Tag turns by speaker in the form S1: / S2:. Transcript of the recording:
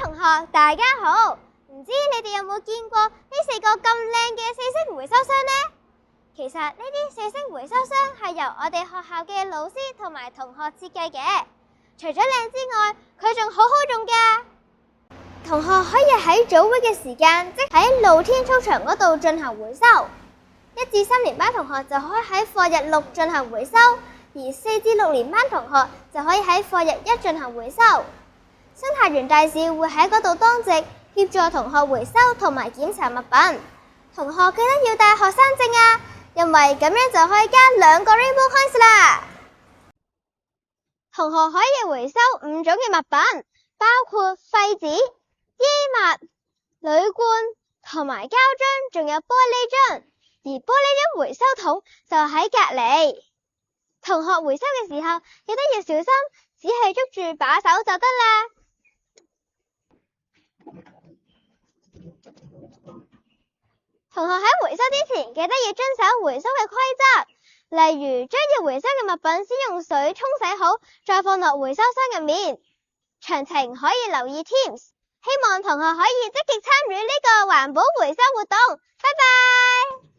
S1: 同學大家好，唔知你哋有冇見過呢4個咁靚嘅四色回收箱呢？其實呢啲四色回收箱係由我哋學校嘅老師同埋同學設計嘅，除咗靚之外，佢仲好好用㗎。同學可以喺早會嘅時間，即喺露天操場嗰度進行回收。1至3年班同學就可以喺課日6進行回收，而4至6年班同學就可以喺課日1進行回收。生態園大使會喺嗰度當值，協助同學回收同埋檢查物品。同學記得要帶學生證啊，因為咁樣就可以加2個 Rainbow Coins 啦。同學可以回收5種嘅物品，包括廢紙、衣物、鋁罐同埋膠樽，仲有玻璃樽。而玻璃樽回收桶就喺隔離。同學回收嘅時候，記得要小心，只係捉住把手就得啦。同學喺回收之前，記得要遵守回收嘅規則，例如將要回收嘅物品先用水沖洗好，再放落回收箱入面。詳情可以留意 Teams。希望同學可以積極參與呢個環保回收活動。拜拜。